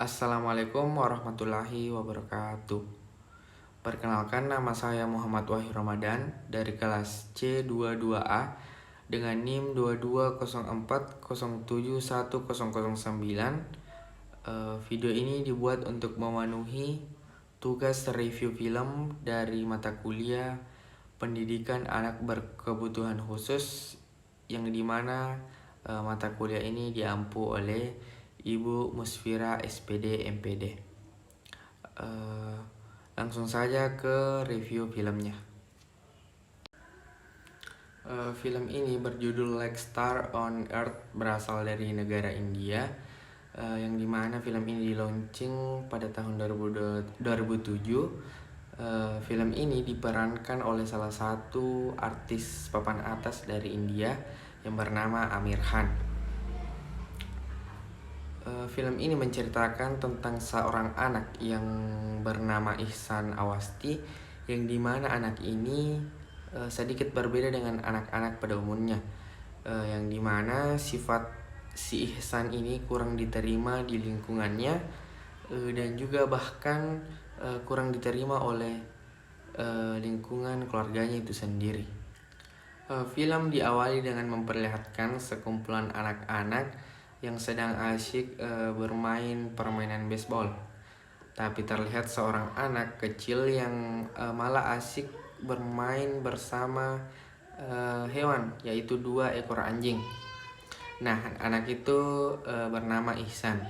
Assalamualaikum warahmatullahi wabarakatuh. Perkenalkan, nama saya Muhammad Wahyu Ramadan dari kelas C22A dengan NIM 2204071009. Video ini dibuat untuk memenuhi tugas review film dari mata kuliah Pendidikan Anak Berkebutuhan Khusus, yang dimana mata kuliah ini diampu oleh Ibu Musfira SPD MPD. Langsung saja ke review filmnya. Film ini berjudul Like Star on Earth, berasal dari negara India, yang dimana film ini di-launching pada tahun 2007. Film ini diperankan oleh salah satu artis papan atas dari India yang bernama Aamir Khan. Film ini menceritakan tentang seorang anak yang bernama Ihsan Awasti, yang dimana anak ini sedikit berbeda dengan anak-anak pada umumnya, yang dimana sifat si Ihsan ini kurang diterima di lingkungannya, dan juga bahkan kurang diterima oleh lingkungan keluarganya itu sendiri. Film diawali dengan memperlihatkan sekumpulan anak-anak yang sedang asyik bermain permainan baseball. Tapi terlihat seorang anak kecil yang malah asyik bermain bersama hewan, yaitu 2 ekor anjing. Nah, anak itu bernama Ihsan.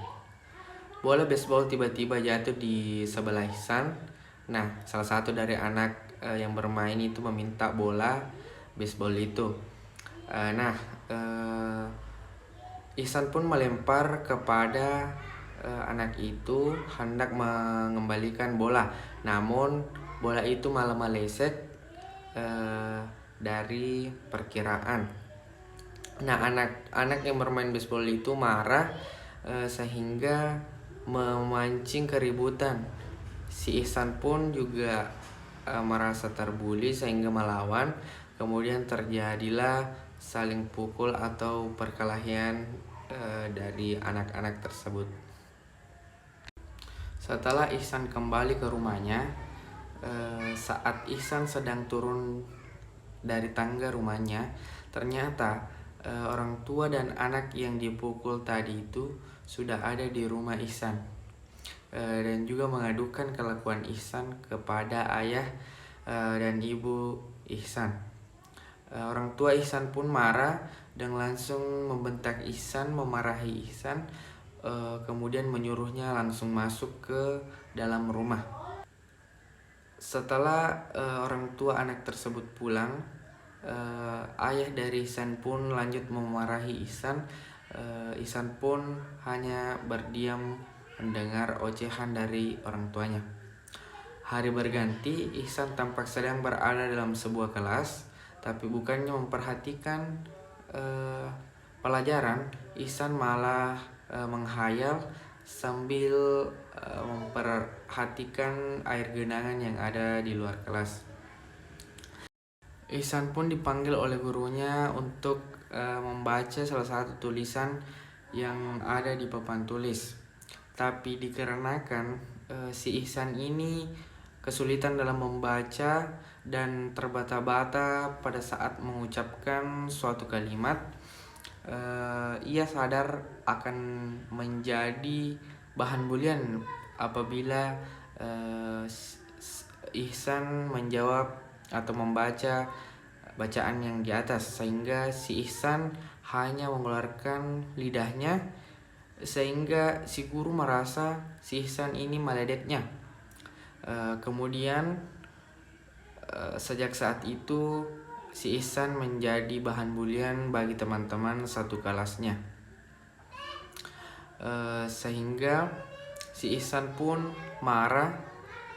Bola baseball tiba-tiba jatuh di sebelah Ihsan. Nah, salah satu dari anak yang bermain itu meminta bola baseball itu. Ihsan pun melempar kepada anak itu hendak mengembalikan bola, namun bola itu malah meleset dari perkiraan. Nah, anak-anak yang bermain baseball itu marah sehingga memancing keributan. Si Ihsan pun juga merasa terbuli sehingga melawan. Kemudian terjadilah saling pukul atau perkelahian dari anak-anak tersebut. Setelah Ihsan kembali ke rumahnya, saat Ihsan sedang turun dari tangga rumahnya, ternyata orang tua dan anak yang dipukul tadi itu sudah ada di rumah Ihsan, dan juga mengadukan kelakuan Ihsan kepada ayah dan ibu Ihsan. Orang tua Ihsan pun marah dan langsung membentak Ihsan, memarahi Ihsan, kemudian menyuruhnya langsung masuk ke dalam rumah. Setelah orang tua anak tersebut pulang, ayah dari Ihsan pun lanjut memarahi Ihsan. Ihsan pun hanya berdiam mendengar ocehan dari orang tuanya. Hari berganti, Ihsan tampak sedang berada dalam sebuah kelas, tapi bukannya memperhatikan pelajaran, Ihsan malah menghayal sambil memperhatikan air genangan yang ada di luar kelas. Ihsan pun dipanggil oleh gurunya untuk membaca salah satu tulisan yang ada di papan tulis. Tapi dikarenakan si Ihsan ini kesulitan dalam membaca dan terbata-bata pada saat mengucapkan suatu kalimat, ia sadar akan menjadi bahan bulian apabila Ihsan menjawab atau membaca bacaan yang di atas, sehingga si Ihsan hanya mengeluarkan lidahnya, sehingga si guru merasa si Ihsan ini meledeknya. Kemudian sejak saat itu si Ihsan menjadi bahan bulian bagi teman-teman satu kelasnya, sehingga si Ihsan pun marah,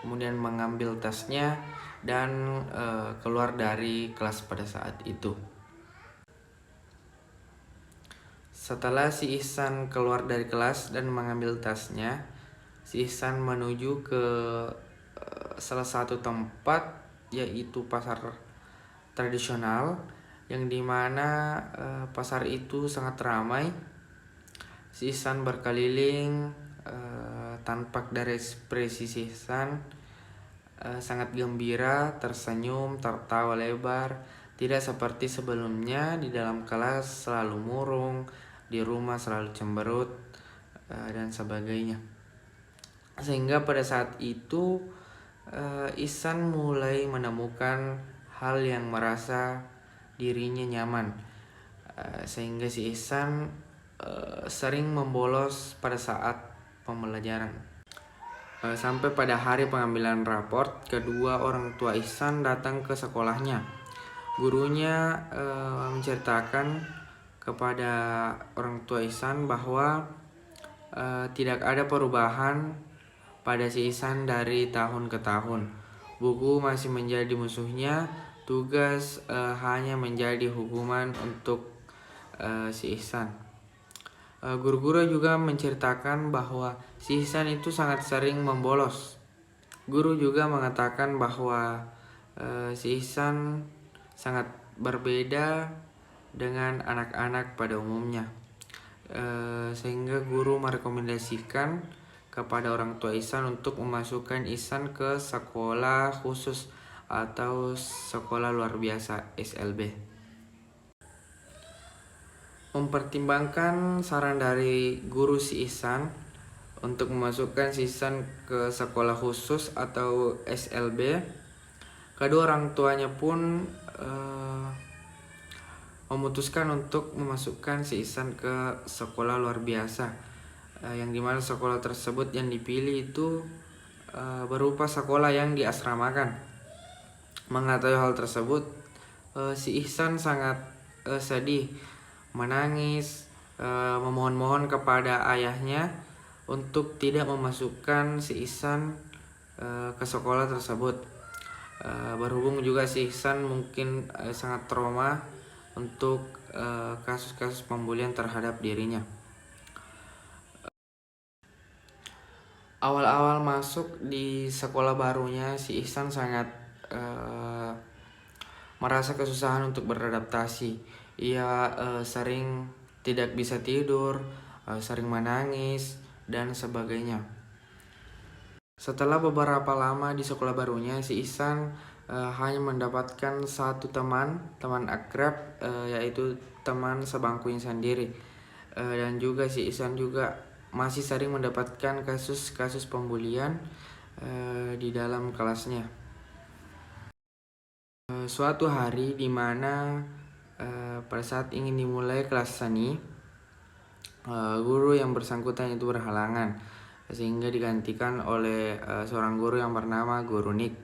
kemudian mengambil tasnya dan keluar dari kelas pada saat itu. Setelah si Ihsan keluar dari kelas dan mengambil tasnya, si Ihsan menuju ke salah satu tempat, yaitu pasar tradisional, yang dimana pasar itu sangat ramai. Si Ihsan berkeliling tampak dari ekspresi si Ihsan sangat gembira, tersenyum, tertawa lebar, tidak seperti sebelumnya. Di dalam kelas selalu murung, di rumah selalu cemberut, dan sebagainya. Sehingga pada saat itu Ihsan mulai menemukan hal yang merasa dirinya nyaman, sehingga si Ihsan sering membolos pada saat pembelajaran. Sampai pada hari pengambilan raport, kedua orang tua Ihsan datang ke sekolahnya. Gurunya menceritakan kepada orang tua Ihsan bahwa tidak ada perubahan pada si Ihsan dari tahun ke tahun. Buku masih menjadi musuhnya, tugas hanya menjadi hukuman untuk si Ihsan. Guru-guru juga menceritakan bahwa si Ihsan itu sangat sering membolos. Guru juga mengatakan bahwa si Ihsan sangat berbeda dengan anak-anak pada umumnya. Sehingga guru merekomendasikan kepada orang tua Ihsan untuk memasukkan Ihsan ke sekolah khusus atau sekolah luar biasa SLB. Mempertimbangkan saran dari guru si Ihsan untuk memasukkan si Ihsan ke sekolah khusus atau SLB, kedua orang tuanya pun memutuskan untuk memasukkan si Ihsan ke sekolah luar biasa, yang dimana sekolah tersebut yang dipilih itu berupa sekolah yang diasramakan. Mengetahui hal tersebut, si Ihsan sangat sedih, menangis, memohon-mohon kepada ayahnya untuk tidak memasukkan si Ihsan ke sekolah tersebut. Berhubung juga si Ihsan mungkin sangat trauma untuk kasus-kasus pembulian terhadap dirinya. Awal-awal masuk di sekolah barunya, si Ihsan sangat merasa kesusahan untuk beradaptasi. Ia sering tidak bisa tidur, sering menangis, dan sebagainya. Setelah beberapa lama di sekolah barunya, si Ihsan hanya mendapatkan satu teman akrab, yaitu teman sebangkunya sendiri. Dan juga si Ihsan juga masih sering mendapatkan kasus-kasus pembulian di dalam kelasnya. Suatu hari di mana pada saat ingin dimulai kelas seni, guru yang bersangkutan itu berhalangan, sehingga digantikan oleh seorang guru yang bernama Guru Nick.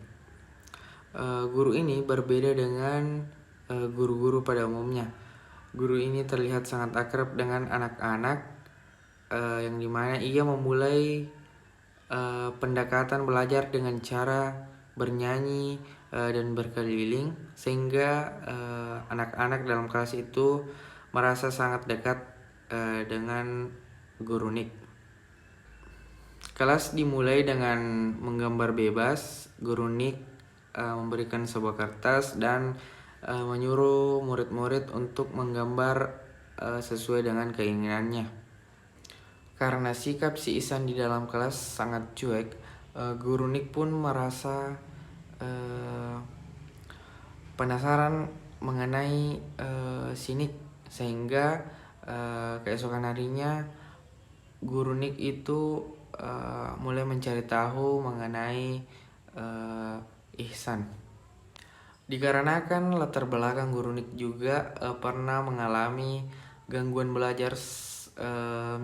Guru ini berbeda dengan guru-guru pada umumnya. Guru ini terlihat sangat akrab dengan anak-anak, yang dimana ia memulai pendekatan belajar dengan cara bernyanyi dan berkeliling, sehingga anak-anak dalam kelas itu merasa sangat dekat dengan Guru Nick. Kelas dimulai dengan menggambar bebas. Guru Nick memberikan sebuah kertas dan menyuruh murid-murid untuk menggambar sesuai dengan keinginannya. Karena sikap si Ihsan di dalam kelas sangat cuek, Guru Nick pun merasa penasaran mengenai si Nick, sehingga keesokan harinya Guru Nick itu mulai mencari tahu mengenai Ihsan. Dikarenakan latar belakang Guru Nick juga pernah mengalami gangguan belajar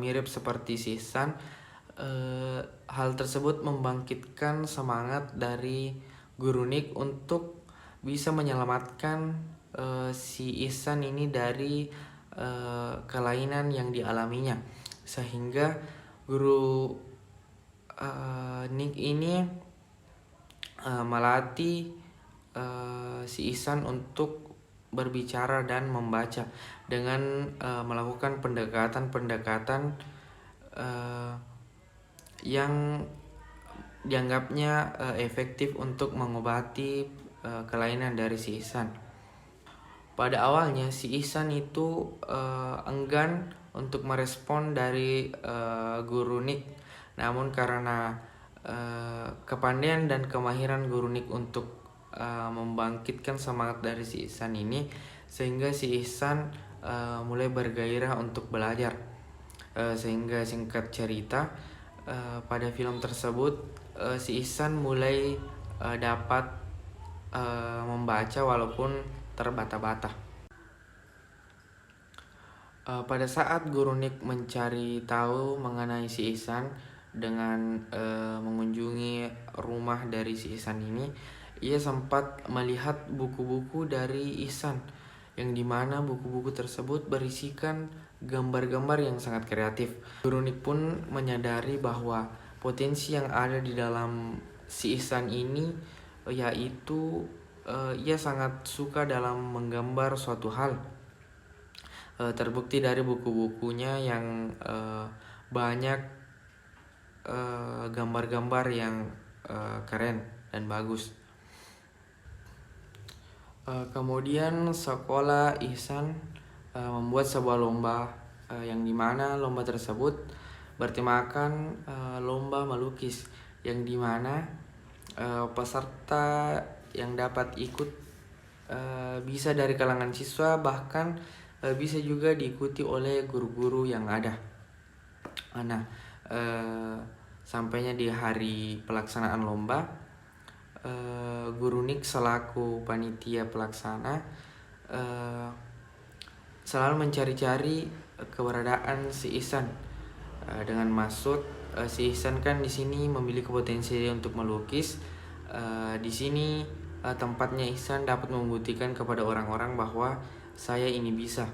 mirip seperti si Ihsan, hal tersebut membangkitkan semangat dari Guru Nick untuk bisa menyelamatkan si Ihsan ini dari kelainan yang dialaminya, sehingga Guru Nick ini melatih si Ihsan untuk berbicara dan membaca dengan melakukan pendekatan-pendekatan yang dianggapnya efektif untuk mengobati kelainan dari si Ihsan. Pada awalnya si Ihsan itu enggan untuk merespon dari Guru Nick, Namun karena kepandaian dan kemahiran guru Nick untuk membangkitkan semangat dari si Ihsan ini, sehingga si Ihsan mulai bergairah untuk belajar. Sehingga singkat cerita, pada film tersebut si Ihsan mulai dapat membaca walaupun terbata-bata. Pada saat guru Nick mencari tahu mengenai si Ihsan dengan mengunjungi rumah dari si Ihsan ini, ia sempat melihat buku-buku dari Ihsan, yang dimana buku-buku tersebut berisikan gambar-gambar yang sangat kreatif. Guru Nick pun menyadari bahwa potensi yang ada di dalam si Ihsan ini, yaitu ia sangat suka dalam menggambar suatu hal. Terbukti dari buku-bukunya yang banyak gambar-gambar yang keren dan bagus. Kemudian sekolah Ihsan membuat sebuah lomba, yang dimana lomba tersebut bertemakan lomba melukis, yang dimana peserta yang dapat ikut bisa dari kalangan siswa, bahkan bisa juga diikuti oleh guru-guru yang ada. Nah, sampainya di hari pelaksanaan lomba, guru Nick selaku panitia pelaksana selalu mencari-cari keberadaan si Ihsan, dengan maksud si Ihsan kan di sini memiliki potensi untuk melukis. Di sini tempatnya Ihsan dapat membuktikan kepada orang-orang bahwa saya ini bisa.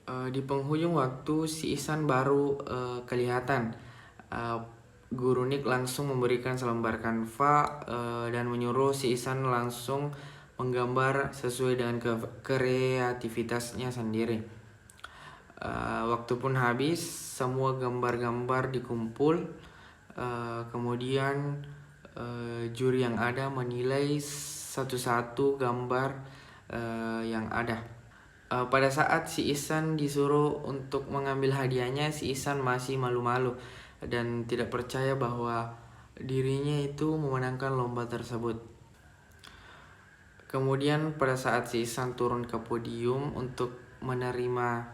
Di penghujung waktu si Ihsan baru kelihatan. Guru Nick langsung memberikan selembar kanva dan menyuruh si Ihsan langsung menggambar sesuai dengan kreativitasnya sendiri. Waktu pun habis, semua gambar-gambar dikumpul. Kemudian juri yang ada menilai satu-satu gambar yang ada. Pada saat si Ihsan disuruh untuk mengambil hadiahnya, si Ihsan masih malu-malu dan tidak percaya bahwa dirinya itu memenangkan lomba tersebut. Kemudian pada saat si Ihsan turun ke podium untuk menerima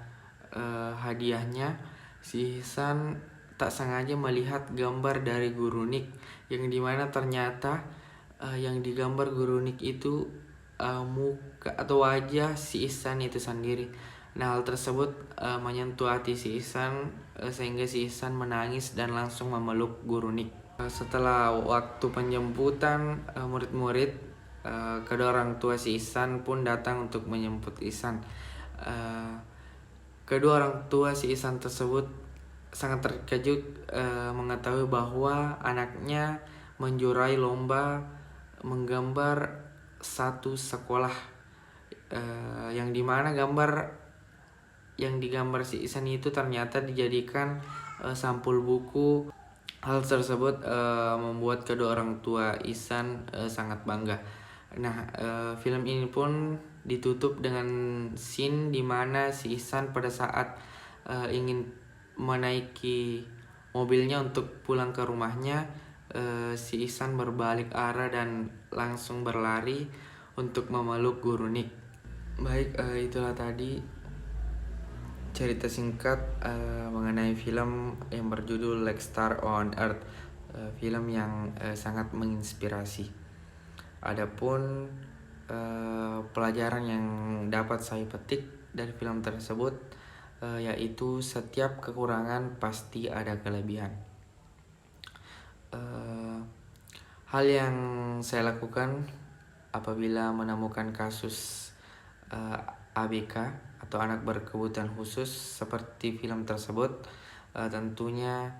hadiahnya, si Ihsan tak sengaja melihat gambar dari guru Nick, yang dimana ternyata yang digambar guru Nick itu muka atau wajah si Ihsan itu sendiri. Nah, hal tersebut menyentuh hati si Ihsan, sehingga si Ihsan menangis dan langsung memeluk guru Nick. Setelah waktu penjemputan murid-murid, kedua orang tua si Ihsan pun datang untuk menjemput Ihsan. Kedua orang tua si Ihsan tersebut sangat terkejut mengetahui bahwa anaknya menjuarai lomba menggambar satu sekolah, yang dimana gambar yang digambar si Ihsan itu ternyata dijadikan sampul buku. Hal tersebut membuat kedua orang tua Ihsan sangat bangga. Nah, film ini pun ditutup dengan scene dimana si Ihsan pada saat ingin menaiki mobilnya untuk pulang ke rumahnya, si Ihsan berbalik arah dan langsung berlari untuk memeluk guru Nick. Baik, itulah tadi cerita singkat mengenai film yang berjudul Like Star on Earth, film yang sangat menginspirasi. Adapun pelajaran yang dapat saya petik dari film tersebut, yaitu setiap kekurangan pasti ada kelebihan. Hal yang saya lakukan apabila menemukan kasus ABK atau anak berkebutuhan khusus seperti film tersebut, tentunya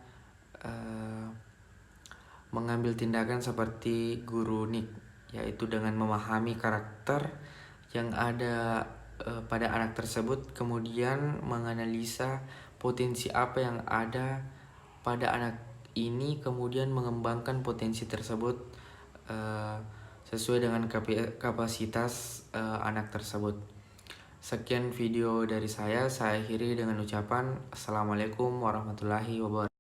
mengambil tindakan seperti guru Nick, yaitu dengan memahami karakter yang ada pada anak tersebut, kemudian menganalisa potensi apa yang ada pada anak ini, kemudian mengembangkan potensi tersebut sesuai dengan kapasitas anak tersebut. Sekian video dari saya akhiri dengan ucapan Assalamualaikum warahmatullahi wabarakatuh.